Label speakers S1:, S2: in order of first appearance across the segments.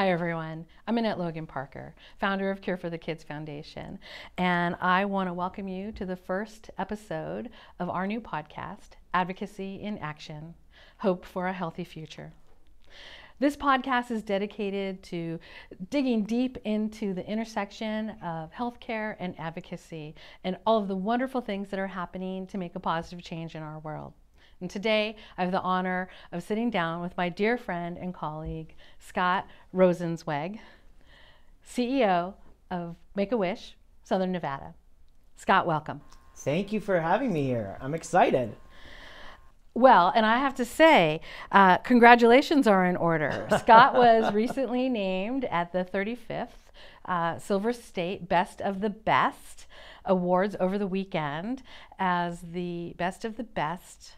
S1: Hi everyone, I'm Annette Logan-Parker, founder of Cure for the Kids Foundation, and I want to welcome you to the first episode of our new podcast, Advocacy in Action, Hope for a Healthy Future. This podcast is dedicated to digging deep into the intersection of healthcare and advocacy and all of the wonderful things that are happening to make a positive change in our world. And today, I have the honor of sitting down with my dear friend and colleague, Scott Rosenzweig, CEO of Make-A-Wish, Southern Nevada. Scott, welcome.
S2: Thank you for having me here. I'm excited.
S1: Well, and I have to say, congratulations are in order. Scott was recently named at the 35th Silver State Best of the Best Awards over the weekend as the Best of the Best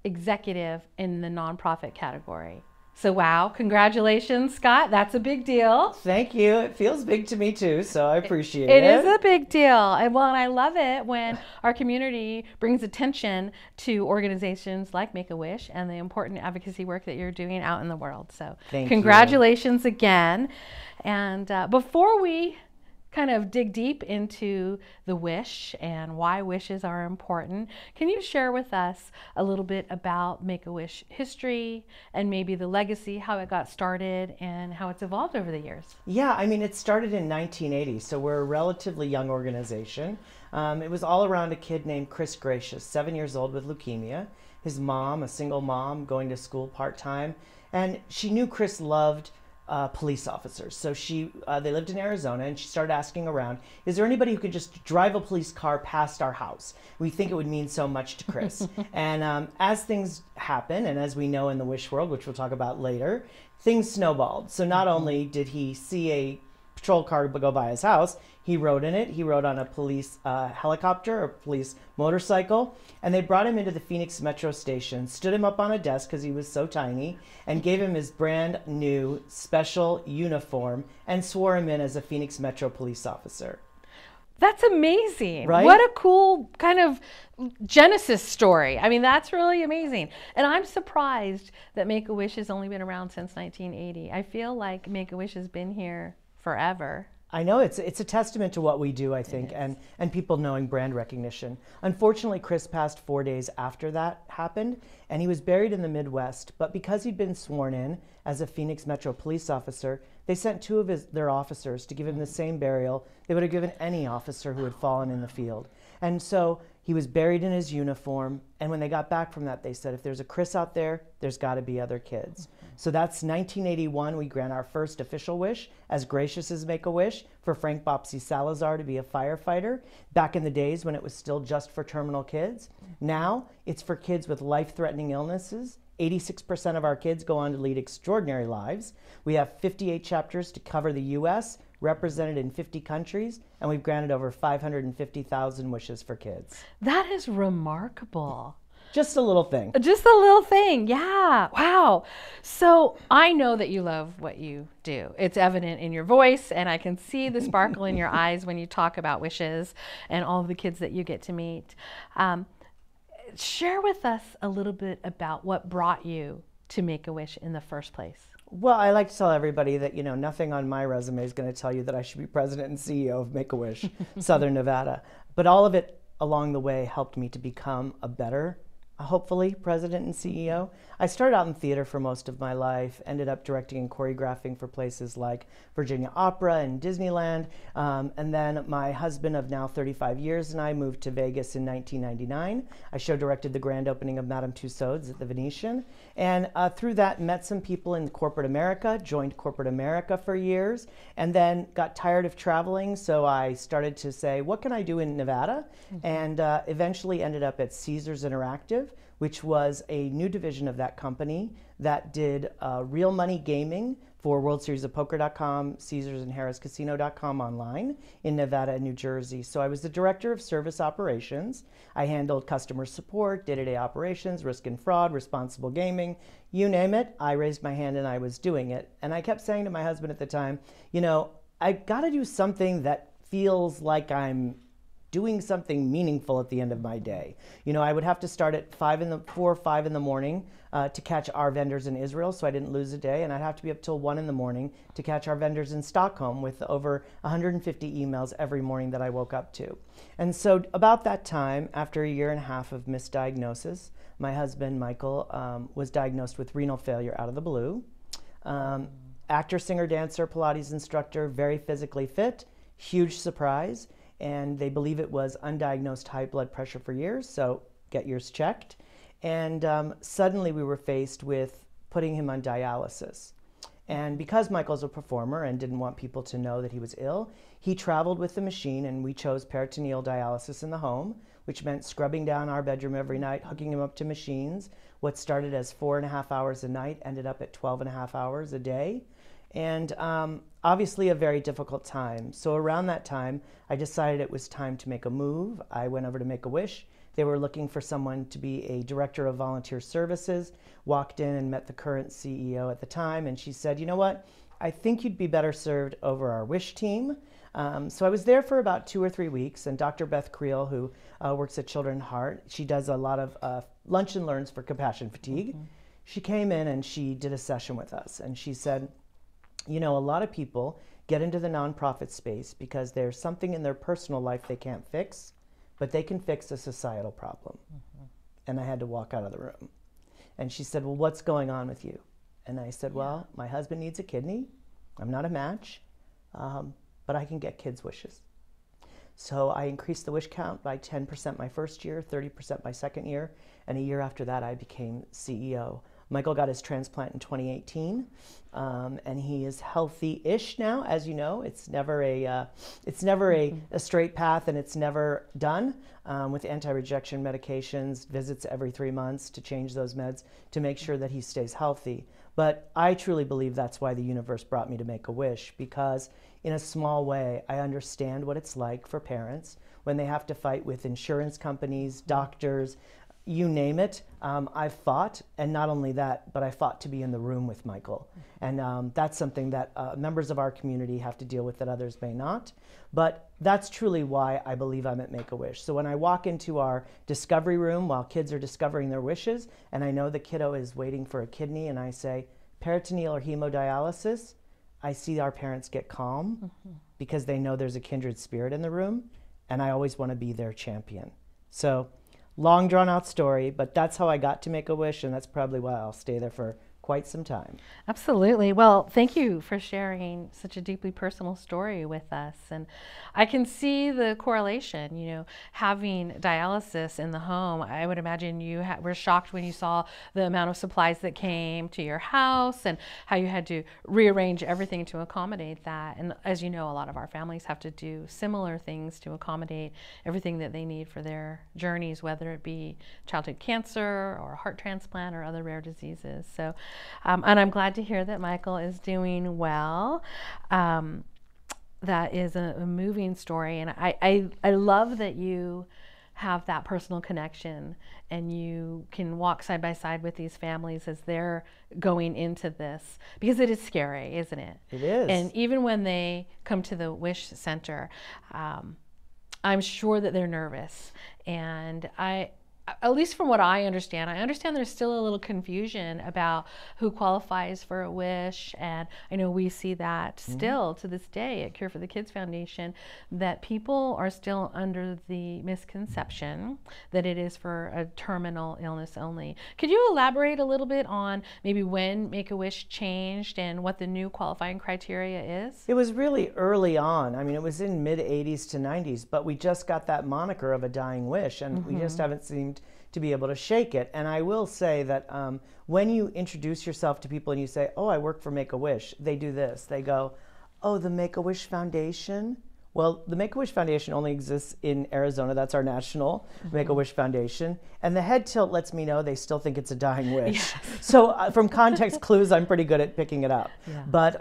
S1: executive in the nonprofit category. So wow, congratulations, Scott. That's a big deal.
S2: Thank you. It feels big to me too, so I appreciate it.
S1: It is a big deal. And I love it when our community brings attention to organizations like Make-A-Wish and the important advocacy work that you're doing out in the world. So congratulations again. And before we kind of dig deep into the wish and why wishes are important, can you share with us a little bit about Make-A-Wish history and maybe the legacy, how it got started and how it's evolved over the years?
S2: Yeah, I mean, it started in 1980, so we're a relatively young organization. It was all around a kid named Chris Gracious, 7 years old with leukemia. His mom, a single mom, going to school part-time, and she knew Chris loved police officers. So they lived in Arizona, and she started asking around, is there anybody who could just drive a police car past our house? We think it would mean so much to Chris. And as things happen, and as we know in the wish world, which we'll talk about later, things snowballed. So not only did he see a patrol car go by his house, he rode in it. He rode on a police helicopter or police motorcycle, and they brought him into the Phoenix Metro Station, stood him up on a desk because he was so tiny, and gave him his brand new special uniform and swore him in as a Phoenix Metro police officer.
S1: That's amazing.
S2: Right?
S1: What a cool kind of Genesis story. I mean, that's really amazing. And I'm surprised that Make-A-Wish has only been around since 1980. I feel like Make-A-Wish has been here forever.
S2: I know it's a testament to what we do, I think, and people knowing brand recognition. Unfortunately, Chris passed 4 days after that happened, and he was buried in the Midwest. But because he'd been sworn in as a Phoenix Metro police officer, they sent two of their officers to give him the same burial they would have given any officer who had fallen in the field. And so he was buried in his uniform, and when they got back from that, they said, if there's a Chris out there, there's got to be other kids. So that's 1981. We grant our first official wish as gracious as Make-A-Wish for Frank Bopsy Salazar to be a firefighter. Back in the days when it was still just for terminal kids. Now it's for kids with life-threatening illnesses. 86% of our kids go on to lead extraordinary lives. We have 58 chapters to cover the U.S., represented in 50 countries, and we've granted over 550,000 wishes for kids.
S1: That is remarkable.
S2: Just a little thing.
S1: Just a little thing, yeah. Wow. So I know that you love what you do. It's evident in your voice, and I can see the sparkle in your eyes when you talk about wishes and all of the kids that you get to meet. Share with us a little bit about what brought you to Make-A-Wish in the first place.
S2: Well, I like to tell everybody that, nothing on my resume is going to tell you that I should be president and CEO of Make-A-Wish, Southern Nevada. But all of it along the way helped me to become a better, hopefully, president and CEO. I started out in theater for most of my life, ended up directing and choreographing for places like Virginia Opera and Disneyland. And then my husband of now 35 years and I moved to Vegas in 1999. I show directed the grand opening of Madame Tussauds at the Venetian. And through that, met some people in corporate America, joined corporate America for years, and then got tired of traveling. So I started to say, what can I do in Nevada? And eventually ended up at Caesars Interactive, which was a new division of that company that did real money gaming for WorldSeriesOfPoker.com, Caesars and HarrisCasino.com online in Nevada and New Jersey. So I was the director of service operations. I handled customer support, day-to-day operations, risk and fraud, responsible gaming, you name it. I raised my hand and I was doing it. And I kept saying to my husband at the time, I got to do something that feels like I'm doing something meaningful at the end of my day. You know, I would have to start at 4 or 5 in the morning to catch our vendors in Israel, so I didn't lose a day, and I'd have to be up till 1 in the morning to catch our vendors in Stockholm with over 150 emails every morning that I woke up to. And so about that time, after a year and a half of misdiagnosis, my husband, Michael, was diagnosed with renal failure out of the blue. Actor, singer, dancer, Pilates instructor, very physically fit, huge surprise. And they believe it was undiagnosed high blood pressure for years, so get yours checked. And suddenly we were faced with putting him on dialysis. And because Michael's a performer and didn't want people to know that he was ill, he traveled with the machine, and we chose peritoneal dialysis in the home, which meant scrubbing down our bedroom every night, hooking him up to machines. What started as 4.5 hours a night ended up at 12.5 hours a day. And obviously a very difficult time. So around that time, I decided it was time to make a move. I went over to Make-A-Wish. They were looking for someone to be a director of volunteer services, walked in and met the current CEO at the time, and she said, you know what, I think you'd be better served over our Wish team. So I was there for about 2 or 3 weeks, and Dr. Beth Creel, who works at Children's Heart, she does a lot of lunch and learns for compassion fatigue. She came in and she did a session with us, and she said, you know, a lot of people get into the nonprofit space because there's something in their personal life they can't fix, but they can fix a societal problem. And I had to walk out of the room. And she said, well, what's going on with you? And I said, well, my husband needs a kidney. I'm not a match, but I can get kids' wishes. So I increased the wish count by 10% my first year, 30% my second year, and a year after that I became CEO. Michael got his transplant in 2018, and he is healthy-ish now. As you know, it's never a straight path, and it's never done with anti-rejection medications, visits every 3 months to change those meds to make sure that he stays healthy. But I truly believe that's why the universe brought me to Make-A-Wish, because in a small way, I understand what it's like for parents when they have to fight with insurance companies, doctors, you name it. I've fought, and not only that, but I fought to be in the room with Michael. And that's something that members of our community have to deal with that others may not. But that's truly why I believe I'm at Make-A-Wish. So when I walk into our discovery room while kids are discovering their wishes, and I know the kiddo is waiting for a kidney, and I say, peritoneal or hemodialysis, I see our parents get calm because they know there's a kindred spirit in the room, and I always want to be their champion. So long drawn out story, but that's how I got to Make-A-Wish, and that's probably why I'll stay there for quite some time.
S1: Absolutely. Well, thank you for sharing such a deeply personal story with us. And I can see the correlation, you know, having dialysis in the home. I would imagine you were shocked when you saw the amount of supplies that came to your house and how you had to rearrange everything to accommodate that. And as you know, a lot of our families have to do similar things to accommodate everything that they need for their journeys, whether it be childhood cancer or heart transplant or other rare diseases. So, and I'm glad to hear that Michael is doing well. That is a moving story, and I love that you have that personal connection and you can walk side by side with these families as they're going into this, because it is scary, isn't it?
S2: It is.
S1: And even when they come to the Wish Center, I'm sure that they're nervous, and at least from what I understand there's still a little confusion about who qualifies for a wish. And I know we see that still to this day at Cure for the Kids Foundation, that people are still under the misconception that it is for a terminal illness only. Could you elaborate a little bit on maybe when Make-A-Wish changed and what the new qualifying criteria is?
S2: It was really early on. I mean, it was in mid-'80s to '90s, but we just got that moniker of a dying wish, and we just haven't seemed to be able to shake it. And I will say that when you introduce yourself to people and you say, oh, I work for Make-A-Wish, they do this. They go, oh, the Make-A-Wish Foundation? Well, the Make-A-Wish Foundation only exists in Arizona. That's our national Make-A-Wish Foundation. And the head tilt lets me know they still think it's a dying wish. Yes. So from context clues, I'm pretty good at picking it up. Yeah. But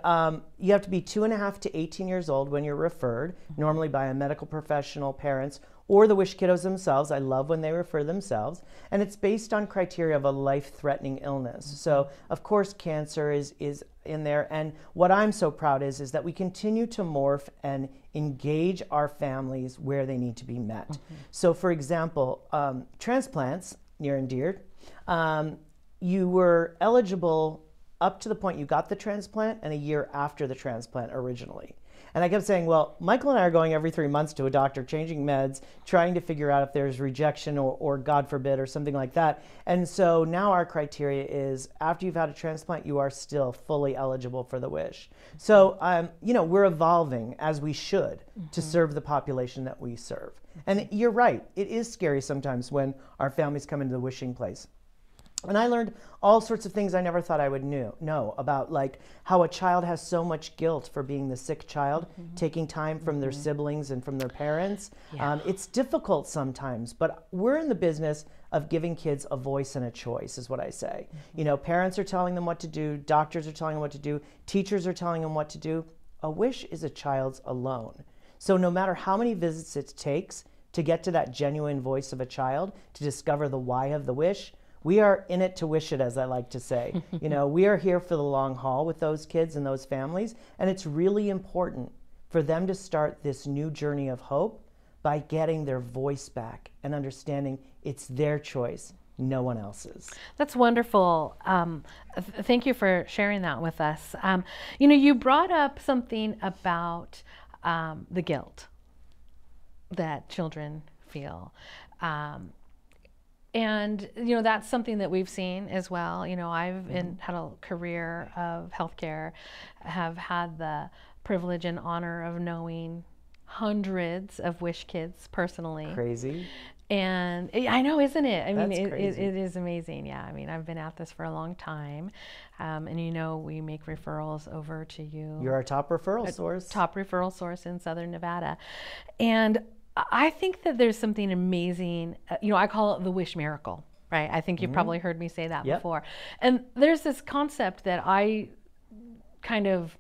S2: you have to be 2.5 to 18 years old when you're referred, normally by a medical professional, parents, or the Wish kiddos themselves. I love when they refer themselves. And it's based on criteria of a life-threatening illness. So, of course, cancer is in there. And what I'm so proud is that we continue to morph and engage our families where they need to be met. So, for example, transplants, near and dear, you were eligible up to the point you got the transplant and a year after the transplant originally. And I kept saying, well, Michael and I are going every 3 months to a doctor, changing meds, trying to figure out if there's rejection or God forbid, or something like that. And so now our criteria is after you've had a transplant, you are still fully eligible for the Wish. So, we're evolving as we should to serve the population that we serve. And you're right, it is scary sometimes when our families come into the wishing place. And I learned all sorts of things I never thought I would know about, like how a child has so much guilt for being the sick child, taking time from their siblings and from their parents.
S1: Yeah.
S2: It's difficult sometimes, but we're in the business of giving kids a voice and a choice, is what I say. Parents are telling them what to do, doctors are telling them what to do, teachers are telling them what to do. A wish is a child's alone. So no matter how many visits it takes to get to that genuine voice of a child, to discover the why of the wish, we are in it to wish it, as I like to say. We are here for the long haul with those kids and those families, and it's really important for them to start this new journey of hope by getting their voice back and understanding it's their choice, no one else's.
S1: That's wonderful. Thank you for sharing that with us. You brought up something about the guilt that children feel. And, that's something that we've seen as well. I've had a career of healthcare, have had the privilege and honor of knowing hundreds of Wish kids personally.
S2: Crazy.
S1: And I know, isn't it? I mean,
S2: That's
S1: it is amazing. Yeah. I mean, I've been at this for a long time. And we make referrals over to you.
S2: You're our top referral source.
S1: Top referral source in Southern Nevada. And I think that there's something amazing, I call it the Wish miracle, right? I think you've probably heard me say that before. And there's this concept that I kind of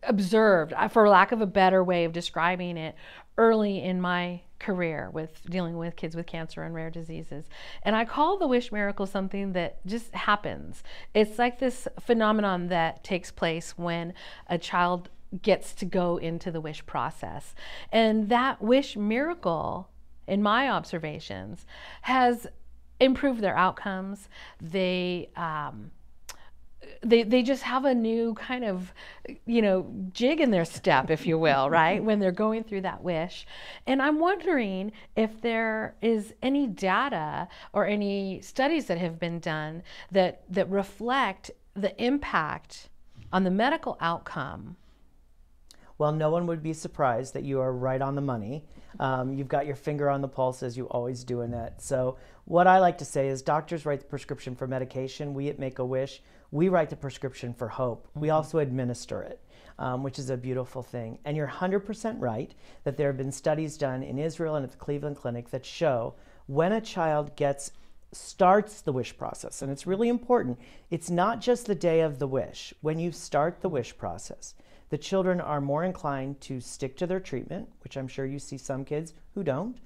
S1: observed, for lack of a better way of describing it, early in my career with dealing with kids with cancer and rare diseases. And I call the Wish miracle something that just happens. It's like this phenomenon that takes place when a child gets to go into the wish process. And that wish miracle, in my observations, has improved their outcomes. They just have a new kind of, jig in their step, if you will, right? When they're going through that wish. And I'm wondering if there is any data or any studies that have been done that reflect the impact on the medical outcome.
S2: Well, no one would be surprised that you are right on the money. You've got your finger on the pulse, as you always do, Annette. So what I like to say is doctors write the prescription for medication. We at Make-A-Wish, we write the prescription for hope. We also administer it, which is a beautiful thing. And you're 100% right that there have been studies done in Israel and at the Cleveland Clinic that show when a child starts the wish process, and it's really important, it's not just the day of the wish. When you start the wish process, the children are more inclined to stick to their treatment, which I'm sure you see some kids who don't.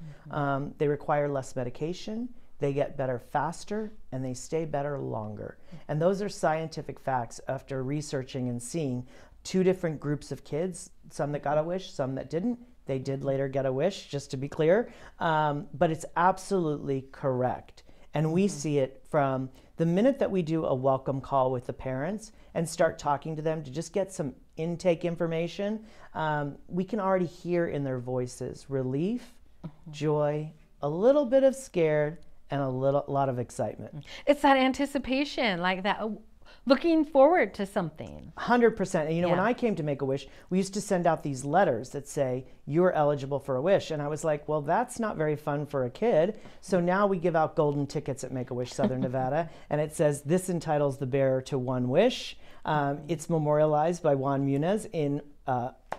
S2: They require less medication, they get better faster, and they stay better longer. And those are scientific facts after researching and seeing 2 different groups of kids, some that got a wish, some that didn't. They did later get a wish, just to be clear. But it's absolutely correct. And we see it from the minute that we do a welcome call with the parents and start talking to them to just get some intake information, we can already hear in their voices relief, joy, a little bit of scared, and a lot of excitement.
S1: It's that anticipation, like that, looking forward to something.
S2: 100%. And when I came to Make-A-Wish, we used to send out these letters that say, you're eligible for a wish. And I was like, well, that's not very fun for a kid. So now we give out golden tickets at Make-A-Wish Southern Nevada. And it says, this entitles the bearer to 1 wish. It's memorialized by Juan Muniz in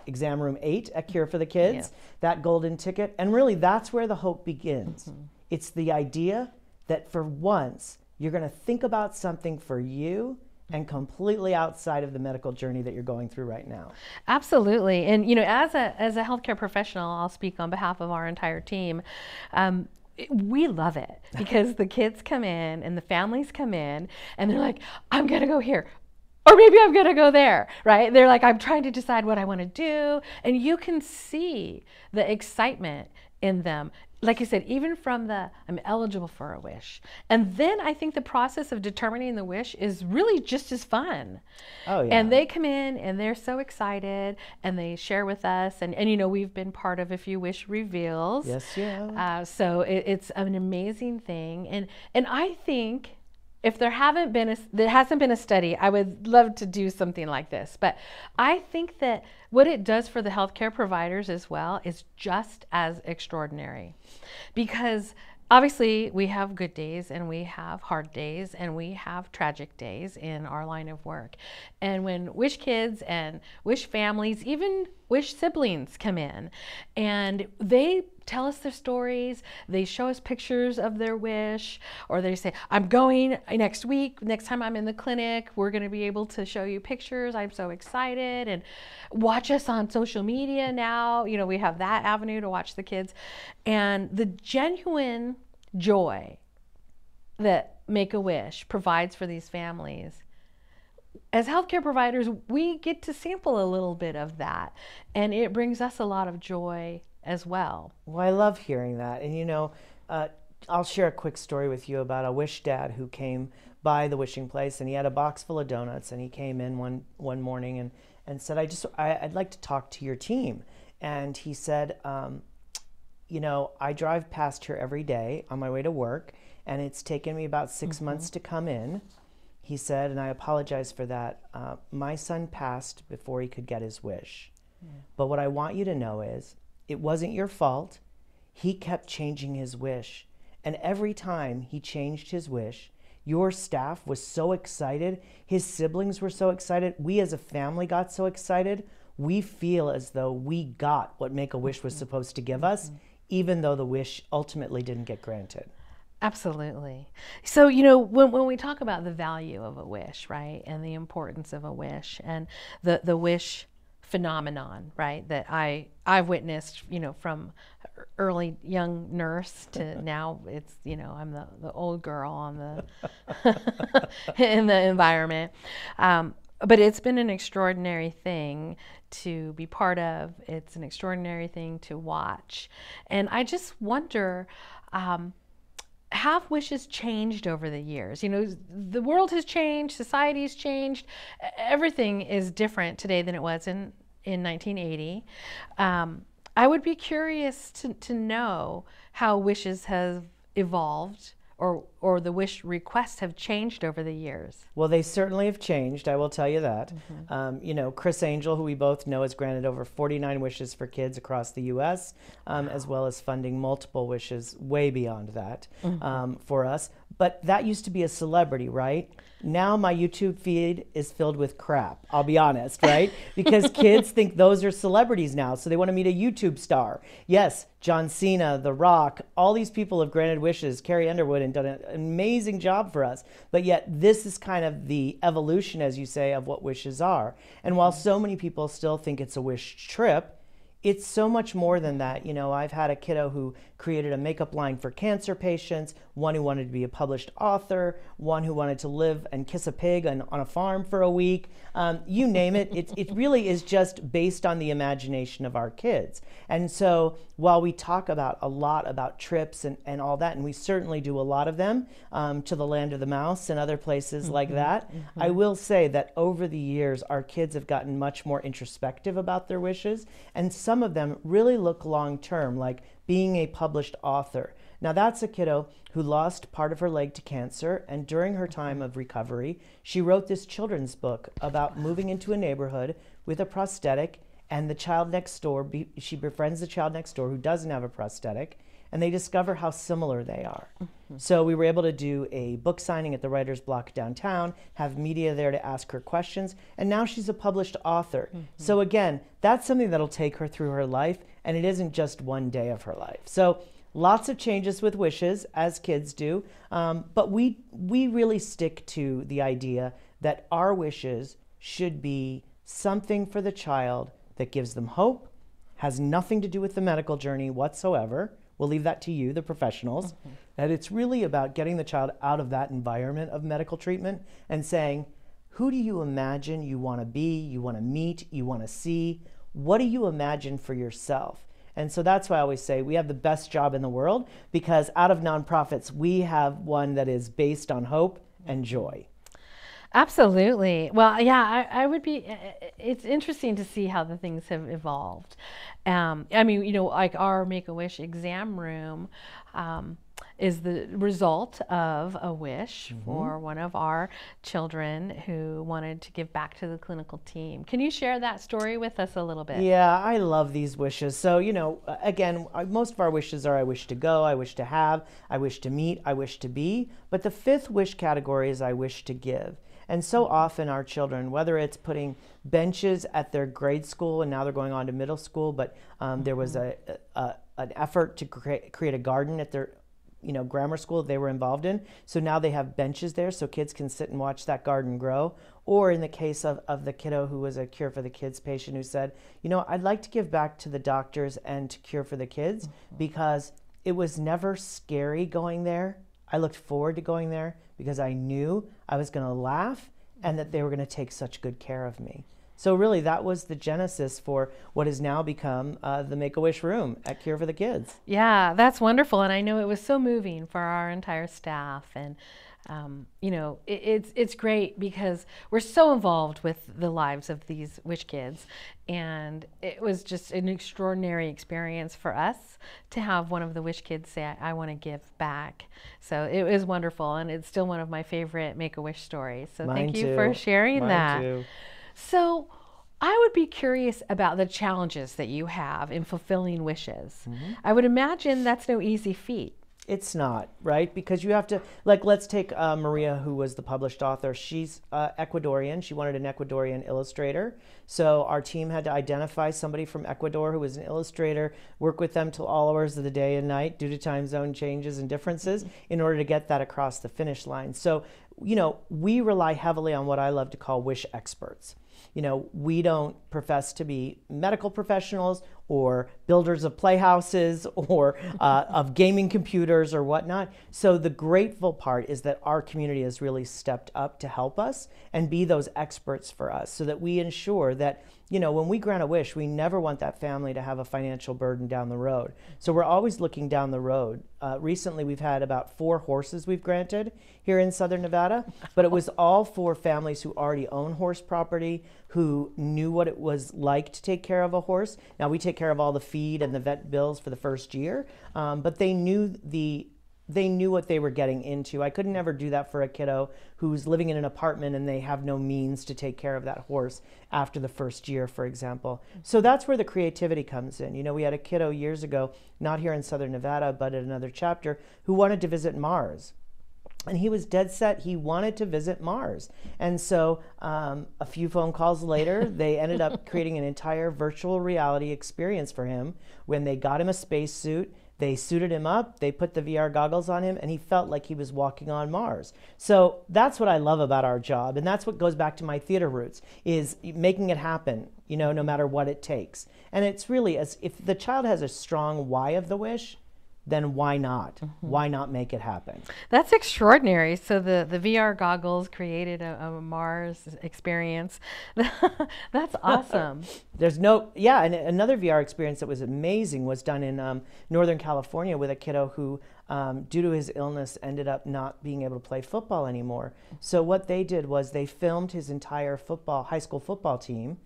S2: exam room 8 at Cure for the Kids, that golden ticket. And really, that's where the hope begins. It's the idea that for once, you're going to think about something for you and completely outside of the medical journey that you're going through right now.
S1: Absolutely. And, you know, as a healthcare professional, I'll speak on behalf of our entire team. We love it because the kids come in and the families come in and they're like, I'm going to go here. Or maybe I'm going to go there, right? They're like, I'm trying to decide what I want to do. And you can see the excitement in them. Like you said, even from the, I'm eligible for a wish. And then I think the process of determining the wish is really just as fun.
S2: Oh, yeah.
S1: And they come in and they're so excited and they share with us. And you know, we've been part of a few wish reveals.
S2: Yes, yeah.
S1: So it's an amazing thing. And I think if there hasn't been a study, I would love to do something like this. But I think that what it does for the healthcare providers as well is just as extraordinary. Because obviously we have good days and we have hard days and we have tragic days in our line of work. And when wish kids and wish families, even wish siblings come in and they tell us their stories, they show us pictures of their wish, or they say, I'm going next week, next time I'm in the clinic, we're going to be able to show you pictures. I'm so excited. And watch us on social media now. You know, we have that avenue to watch the kids. And the genuine joy that Make-A-Wish provides for these families, as healthcare providers, we get to sample a little bit of that. And it brings us a lot of joy as well.
S2: Well, I love hearing that. And you know, I'll share a quick story with you about a wish dad who came by the wishing place, and he had a box full of donuts, and he came in one morning and said, I'd like to talk to your team. And he said, you know, I drive past here every day on my way to work, and it's taken me about 6 months to come in. He said, and I apologize for that. My son passed before he could get his wish. Yeah. But what I want you to know is, it wasn't your fault. He kept changing his wish. And every time he changed his wish, your staff was so excited. His siblings were so excited. We as a family got so excited. We feel as though we got what Make-A-Wish was supposed to give us, even though the wish ultimately didn't get granted.
S1: Absolutely. So, you know, when we talk about the value of a wish, right, and the importance of a wish and the wish phenomenon, right, that I've witnessed, you know, from early young nurse to now it's, you know, I'm the old girl on the in the environment. But it's been an extraordinary thing to be part of. It's an extraordinary thing to watch. And I just wonder, have wishes changed over the years? You know, the world has changed, society's changed, everything is different today than it was in 1980. I would be curious to know how wishes have evolved or the wish requests have changed over the years.
S2: Well, they certainly have changed, I will tell you that. You know, Chris Angel, who we both know, has granted over 49 wishes for kids across the U.S., as well as funding multiple wishes way beyond that for us. But that used to be a celebrity, right? Now my YouTube feed is filled with crap, I'll be honest, right? Because kids think those are celebrities now, so they want to meet a YouTube star. Yes, John Cena, The Rock, all these people have granted wishes, Carrie Underwood, and done an amazing job for us. But yet this is kind of the evolution, as you say, of what wishes are. And while so many people still think it's a wish trip, it's so much more than that. You know, I've had a kiddo who created a makeup line for cancer patients, one who wanted to be a published author, one who wanted to live and kiss a pig on a farm for a week. You name it. It really is just based on the imagination of our kids. And so while we talk about a lot about trips and all that, and we certainly do a lot of them to the Land of the Mouse and other places like that, I will say that over the years, our kids have gotten much more introspective about their wishes, and some of them really look long-term, like being a published author. Now that's a kiddo who lost part of her leg to cancer, and during her time of recovery, she wrote this children's book about moving into a neighborhood with a prosthetic, and the child next door, she befriends the child next door who doesn't have a prosthetic, and they discover how similar they are. So we were able to do a book signing at the Writer's Block downtown, have media there to ask her questions, and now she's a published author. So again, that's something that'll take her through her life, and it isn't just one day of her life. So lots of changes with wishes, as kids do, but we really stick to the idea that our wishes should be something for the child that gives them hope, has nothing to do with the medical journey whatsoever. We'll leave that to you, the professionals. That it's really about getting the child out of that environment of medical treatment and saying, who do you imagine you want to be, you want to meet, you want to see? What do you imagine for yourself? And so that's why I always say we have the best job in the world, because out of nonprofits, we have one that is based on hope and joy.
S1: Absolutely. Well, yeah, I would be, it's interesting to see how the things have evolved. I mean, you know, like our Make-A-Wish exam room is the result of a wish for one of our children who wanted to give back to the clinical team. Can you share that story with us a little bit?
S2: Yeah, I love these wishes. So, you know, again, most of our wishes are I wish to go, I wish to have, I wish to meet, I wish to be. But the fifth wish category is I wish to give. And so often our children, whether it's putting benches at their grade school and now they're going on to middle school, but there was an effort to create a garden at their grammar school they were involved in. So now they have benches there so kids can sit and watch that garden grow. Or in the case of the kiddo who was a Cure for the Kids patient who said, you know, I'd like to give back to the doctors and to Cure for the Kids because it was never scary going there. I looked forward to going there because I knew I was going to laugh and that they were going to take such good care of me. So really that was the genesis for what has now become the Make-A-Wish room at Cure for the Kids.
S1: Yeah, that's wonderful. And I know it was so moving for our entire staff. And, you know, it's great because we're so involved with the lives of these Wish kids. And it was just an extraordinary experience for us to have one of the Wish kids say, I want to give back. So it was wonderful. And it's still one of my favorite Make-A-Wish stories. So
S2: Mine
S1: thank you
S2: too.
S1: for sharing
S2: Mine
S1: that.
S2: too.
S1: So I would be curious about the challenges that you have in fulfilling wishes. I would imagine that's no easy feat.
S2: It's not, right? Because you have to, like, let's take Maria, who was the published author. She's Ecuadorian. She wanted an Ecuadorian illustrator. So our team had to identify somebody from Ecuador who was an illustrator, work with them till all hours of the day and night due to time zone changes and differences in order to get that across the finish line. So, you know, we rely heavily on what I love to call wish experts. You know, we don't profess to be medical professionals or builders of playhouses or of gaming computers or whatnot. So the grateful part is that our community has really stepped up to help us and be those experts for us so that we ensure that, you know, when we grant a wish, we never want that family to have a financial burden down the road. So we're always looking down the road. Recently, we've had about 4 horses we've granted here in Southern Nevada, but it was all for families who already own horse property, who knew what it was like to take care of a horse. Now, we take care of all the feed and the vet bills for the first year, but they knew what they were getting into. I could never do that for a kiddo who's living in an apartment and they have no means to take care of that horse after the first year, for example. So that's where the creativity comes in. You know, we had a kiddo years ago, not here in Southern Nevada, but at another chapter, who wanted to visit Mars. And he was dead set, he wanted to visit Mars. And so a few phone calls later, they ended up creating an entire virtual reality experience for him when they got him a spacesuit. They suited him up, they put the VR goggles on him, and he felt like he was walking on Mars. So that's what I love about our job, and that's what goes back to my theater roots, is making it happen, you know, no matter what it takes. And it's really, as if the child has a strong why of the wish, then why not? Why not make it happen?
S1: That's extraordinary. So the VR goggles created a Mars experience. That's awesome.
S2: And another VR experience that was amazing was done in Northern California with a kiddo who, due to his illness, ended up not being able to play football anymore. So what they did was they filmed his entire high school football team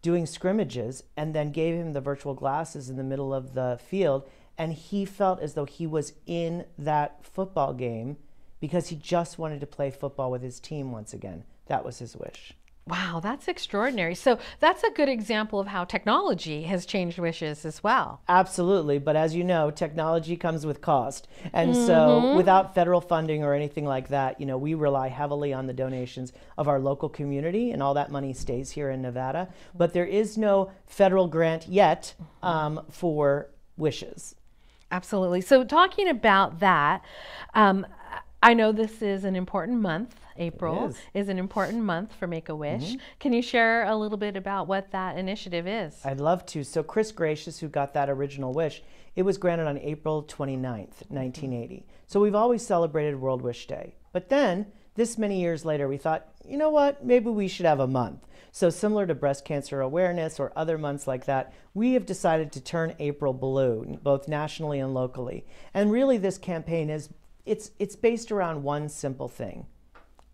S2: doing scrimmages and then gave him the virtual glasses in the middle of the field. And he felt as though he was in that football game because he just wanted to play football with his team once again. That was his wish.
S1: Wow, that's extraordinary. So that's a good example of how technology has changed wishes as well.
S2: Absolutely. But as you know, technology comes with cost. And so without federal funding or anything like that, you know, we rely heavily on the donations of our local community, and all that money stays here in Nevada. But there is no federal grant yet for wishes.
S1: Absolutely. So talking about that, I know this is an important month April is an important month for Make-A-Wish. Can you share a little bit about what that initiative is?
S2: I'd love to. So Chris Gracious, who got that original wish, it was granted on April 29th, 1980. So we've always celebrated World Wish Day. But then, this many years later, we thought, you know what, maybe we should have a month. So similar to breast cancer awareness or other months like that, we have decided to turn April blue, both nationally and locally. And really this campaign is, it's based around one simple thing.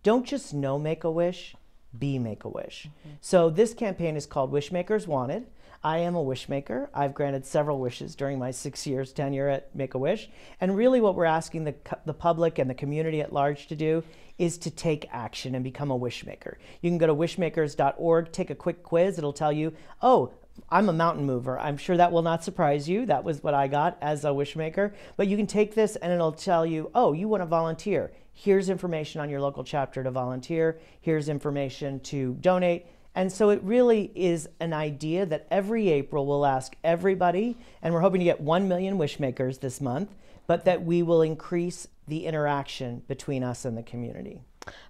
S2: Don't just know Make-A-Wish, be Make-A-Wish. So this campaign is called Wishmakers Wanted. I am a wishmaker. I've granted several wishes during my 6 years tenure at Make-A-Wish. And really what we're asking the public and the community at large to do is to take action and become a wishmaker. You can go to wishmakers.org, take a quick quiz. It'll tell you, oh, I'm a mountain mover. I'm sure that will not surprise you. That was what I got as a wishmaker. But you can take this and it'll tell you, oh, you want to volunteer. Here's information on your local chapter to volunteer. Here's information to donate. And so it really is an idea that every April we'll ask everybody, and we're hoping to get 1 million wishmakers this month, but that we will increase the interaction between us and the community.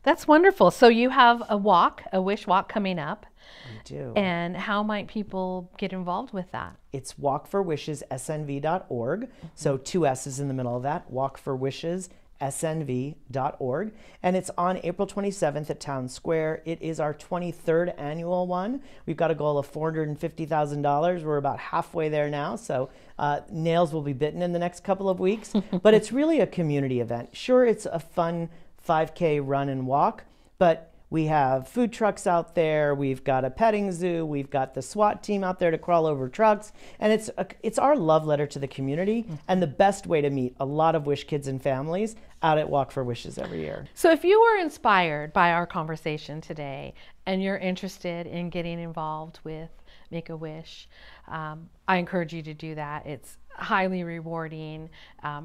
S1: That's wonderful. So you have a walk, a wish walk coming up.
S2: We do.
S1: And how might people get involved with that?
S2: It's walkforwishessnv.org. So 2 S's in the middle of that, walkforwishessnv.org. And it's on April 27th at Town Square. It is our 23rd annual one. We've got a goal of $450,000. We're about halfway there now. So nails will be bitten in the next couple of weeks. But it's really a community event. Sure, it's a fun 5K run and walk, but we have food trucks out there, we've got a petting zoo, we've got the SWAT team out there to crawl over trucks, and it's our love letter to the community and the best way to meet a lot of Wish kids and families out at Walk for Wishes every year.
S1: So if you were inspired by our conversation today and you're interested in getting involved with Make-A-Wish, I encourage you to do that. It's highly rewarding,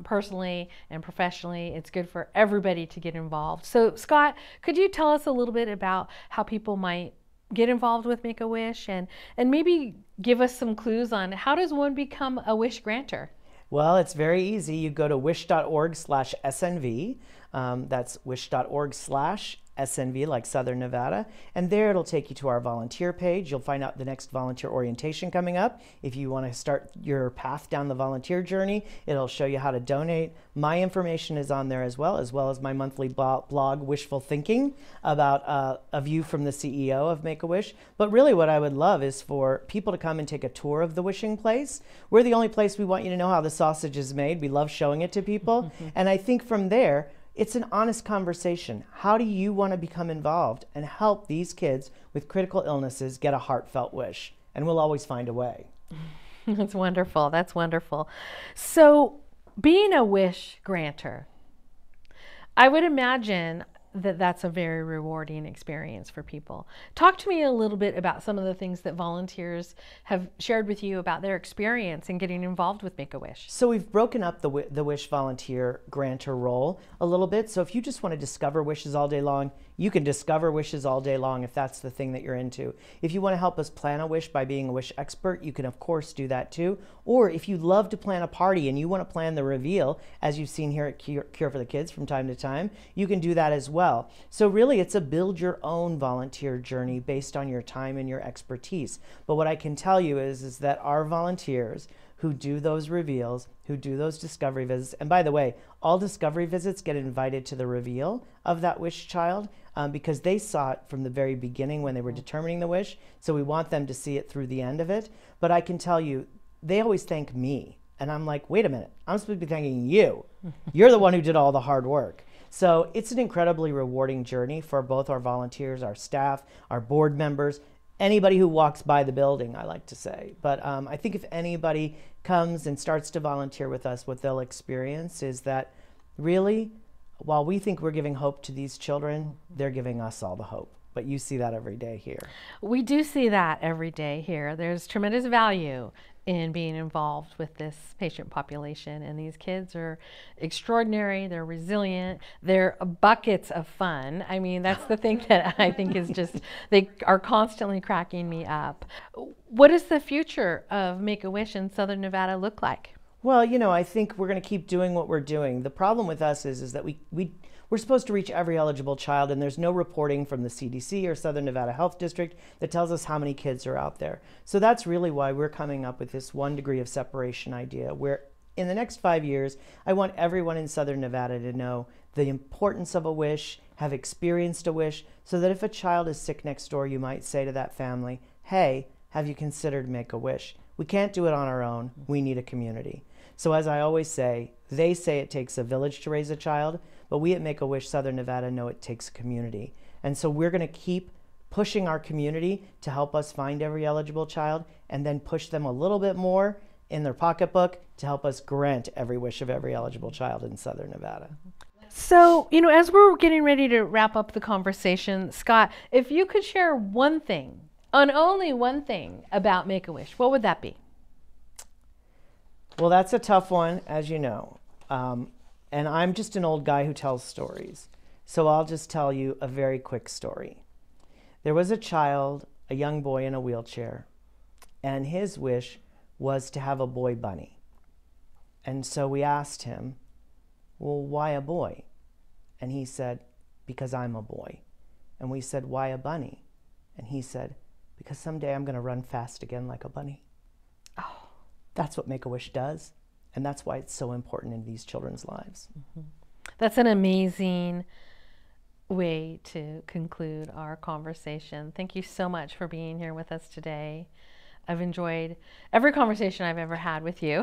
S1: personally and professionally. It's good for everybody to get involved. So Scott, could you tell us a little bit about how people might get involved with Make-A-Wish and maybe give us some clues on how does one become a wish granter?
S2: Well, it's very easy. You go to wish.org/SNV. That's wish.org/SNV, like Southern Nevada. And there it'll take you to our volunteer page. You'll find out the next volunteer orientation coming up. If you want to start your path down the volunteer journey, it'll show you how to donate. My information is on there as well as my monthly blog, Wishful Thinking, about a view from the CEO of Make-A-Wish. But really what I would love is for people to come and take a tour of the wishing place. We're the only place we want you to know how the sausage is made. We love showing it to people. And I think from there, it's an honest conversation. How do you want to become involved and help these kids with critical illnesses get a heartfelt wish? And we'll always find a way.
S1: That's wonderful. That's wonderful. So being a wish granter, I would imagine that that's a very rewarding experience for people. Talk to me a little bit about some of the things that volunteers have shared with you about their experience in getting involved with Make-A-Wish.
S2: So we've broken up the Wish volunteer grantor role a little bit. So if you just want to discover wishes all day long, you can discover wishes all day long if that's the thing that you're into. If you want to help us plan a wish by being a wish expert, you can of course do that too. Or if you love to plan a party and you want to plan the reveal, as you've seen here at Cure for the Kids from time to time, you can do that as well. So really it's a build your own volunteer journey based on your time and your expertise. But what I can tell you is that our volunteers who do those reveals, who do those discovery visits, and by the way, all discovery visits get invited to the reveal of that wish child because they saw it from the very beginning when they were determining the wish. So we want them to see it through the end of it. But I can tell you, they always thank me. And I'm like, wait a minute, I'm supposed to be thanking you. You're the one who did all the hard work. So it's an incredibly rewarding journey for both our volunteers, our staff, our board members, anybody who walks by the building, I like to say. But I think if anybody comes and starts to volunteer with us, what they'll experience is that really, while we think we're giving hope to these children, they're giving us all the hope. But you see that every day here.
S1: We do see that every day here. There's tremendous value in being involved with this patient population, and these kids are extraordinary, they're resilient, they're buckets of fun. I mean, that's the thing that I think is just, they are constantly cracking me up. What does the future of Make-A-Wish in Southern Nevada look like?
S2: Well, you know, I think we're going to keep doing what we're doing. The problem with us is that we we're supposed to reach every eligible child, and there's no reporting from the CDC or Southern Nevada Health District that tells us how many kids are out there. So that's really why we're coming up with this 1 degree of separation idea, where in the next 5 years, I want everyone in Southern Nevada to know the importance of a wish, have experienced a wish, so that if a child is sick next door, you might say to that family, hey, have you considered Make-A-Wish? We can't do it on our own. We need a community. So as I always say, they say it takes a village to raise a child, but we at Make-A-Wish Southern Nevada know it takes a community. And so we're going to keep pushing our community to help us find every eligible child, and then push them a little bit more in their pocketbook to help us grant every wish of every eligible child in Southern Nevada.
S1: So, as we're getting ready to wrap up the conversation, Scott, if you could share one thing, and only one thing about Make-A-Wish, what would that be?
S2: Well, that's a tough one, as you know. And I'm just an old guy who tells stories. So I'll just tell you a very quick story. There was a child, a young boy in a wheelchair, and his wish was to have a boy bunny. And so we asked him, well, why a boy? And he said, because I'm a boy. And we said, why a bunny? And he said, because someday I'm going to run fast again like a bunny. Oh, that's what Make-A-Wish does. And that's why it's so important in these children's lives.
S1: Mm-hmm. That's an amazing way to conclude our conversation. Thank you so much for being here with us today. I've enjoyed every conversation I've ever had with you,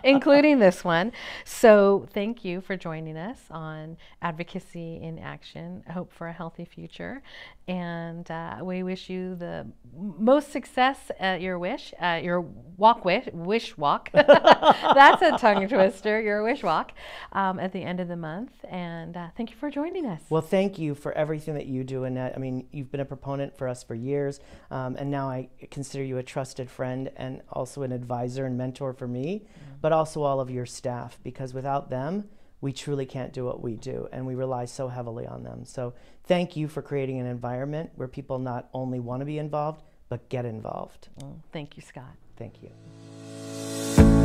S1: including this one. So thank you for joining us on Advocacy in Action, Hope for a Healthy Future. And we wish you the most success at your wish, your wish walk. That's a tongue twister, your wish walk at the end of the month. And thank you for joining us.
S2: Well, thank you for everything that you do, Annette. I mean, you've been a proponent for us for years, and now I consider you a trusted friend and also an advisor and mentor for me, but also all of your staff, because without them, we truly can't do what we do, and we rely so heavily on them. So thank you for creating an environment where people not only want to be involved, but get involved.
S1: Thank you, Scott.
S2: Thank you.